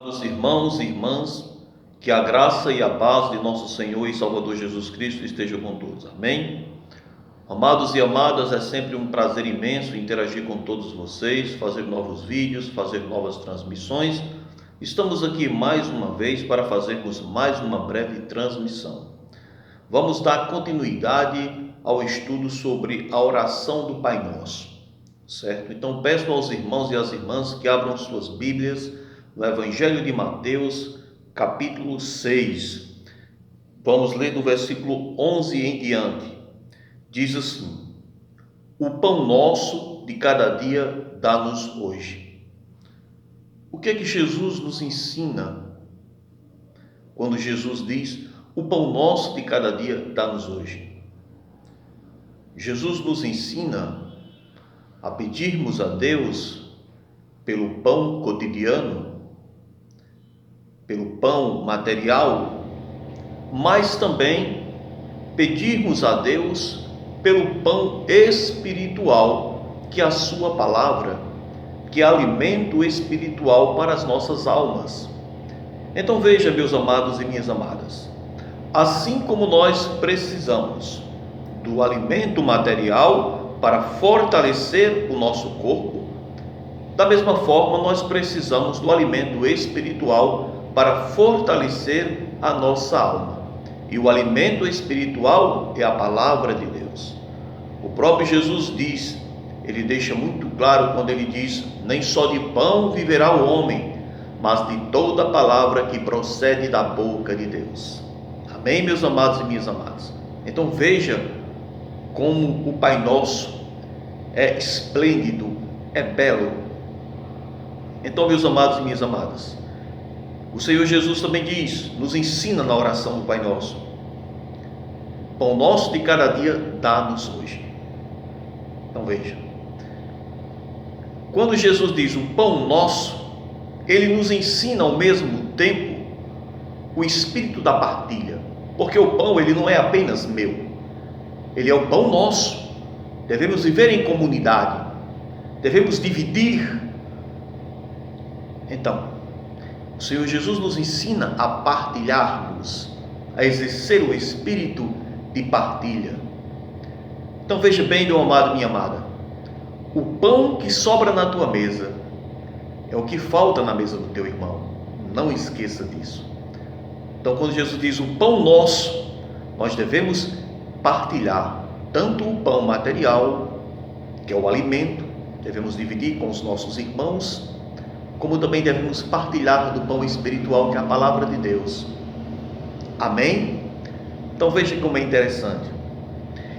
Meus irmãos e irmãs, que a graça e a paz de nosso Senhor e Salvador Jesus Cristo estejam com todos. Amém? Amados e amadas, é sempre um prazer imenso interagir com todos vocês, fazer novos vídeos, fazer novas transmissões. Estamos aqui mais uma vez para fazermos mais uma breve transmissão. Vamos dar continuidade ao estudo sobre a oração do Pai Nosso, certo? Então peço aos irmãos e às irmãs que abram suas Bíblias no Evangelho de Mateus, capítulo 6. Vamos ler do versículo 11 em diante. Diz assim: o pão nosso de cada dia dá-nos hoje. O que é que Jesus nos ensina quando Jesus diz: o pão nosso de cada dia dá-nos hoje? Jesus nos ensina a pedirmos a Deus pelo pão cotidiano, pelo pão material, mas também pedirmos a Deus pelo pão espiritual, que é a sua palavra, que é alimento espiritual para as nossas almas. Então veja, meus amados e minhas amadas, assim como nós precisamos do alimento material para fortalecer o nosso corpo, da mesma forma nós precisamos do alimento espiritual para fortalecer a nossa alma. E o alimento espiritual é a palavra de Deus. O próprio Jesus diz, ele deixa muito claro quando ele diz: nem só de pão viverá o homem, mas de toda a palavra que procede da boca de Deus. Amém, meus amados e minhas amadas? Então veja como o Pai Nosso é esplêndido, é belo. Então, meus amados e minhas amadas, o Senhor Jesus também diz, nos ensina na oração do Pai Nosso: pão nosso de cada dia dá-nos hoje. Então veja, quando Jesus diz o pão nosso, ele nos ensina ao mesmo tempo o espírito da partilha, porque o pão ele não é apenas meu, ele é o pão nosso. Devemos viver em comunidade, devemos dividir. Então o Senhor Jesus nos ensina a partilharmos, a exercer o espírito de partilha. Então veja bem, meu amado e minha amada, o pão que sobra na tua mesa é o que falta na mesa do teu irmão. Não esqueça disso. Então quando Jesus diz o pão nosso, nós devemos partilhar tanto o pão material, que é o alimento, devemos dividir com os nossos irmãos, como também devemos partilhar do pão espiritual, que é a palavra de Deus. Amém? Então veja como é interessante.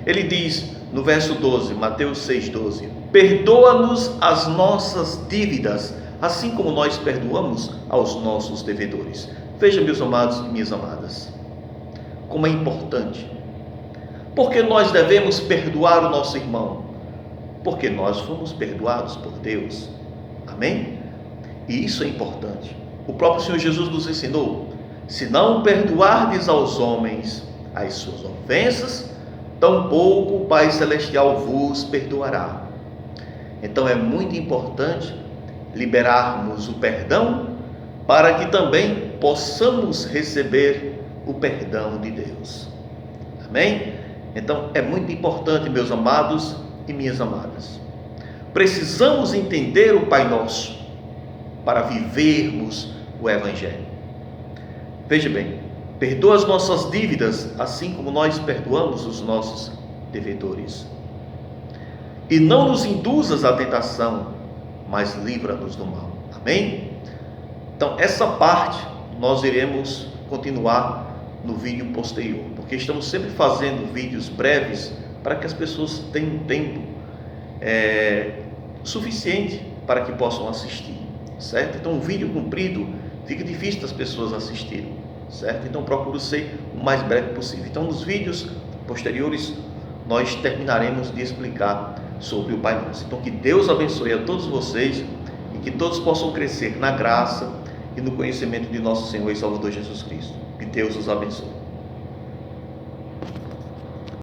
Ele diz no verso 12, Mateus 6,12: perdoa-nos as nossas dívidas, assim como nós perdoamos aos nossos devedores. Veja, meus amados e minhas amadas, como é importante. Porque nós devemos perdoar o nosso irmão? Porque nós fomos perdoados por Deus. Amém? E isso é importante. O próprio Senhor Jesus nos ensinou: se não perdoardes aos homens as suas ofensas, tampouco o Pai Celestial vos perdoará. Então é muito importante liberarmos o perdão, para que também possamos receber o perdão de Deus. Amém? Então é muito importante, meus amados e minhas amadas. Precisamos entender o Pai Nosso para vivermos o Evangelho. Veja bem, perdoa as nossas dívidas, assim como nós perdoamos os nossos devedores. E não nos induzas à tentação, mas livra-nos do mal. Amém? Então essa parte nós iremos continuar no vídeo posterior, porque estamos sempre fazendo vídeos breves para que as pessoas tenham tempo suficiente para que possam assistir. Certo? Então um vídeo comprido fica difícil das pessoas assistirem, certo? Então procuro ser o mais breve possível. Então nos vídeos posteriores nós terminaremos de explicar sobre o Pai Nosso. Então que Deus abençoe a todos vocês e que todos possam crescer na graça e no conhecimento de nosso Senhor e Salvador Jesus Cristo. Que Deus os abençoe.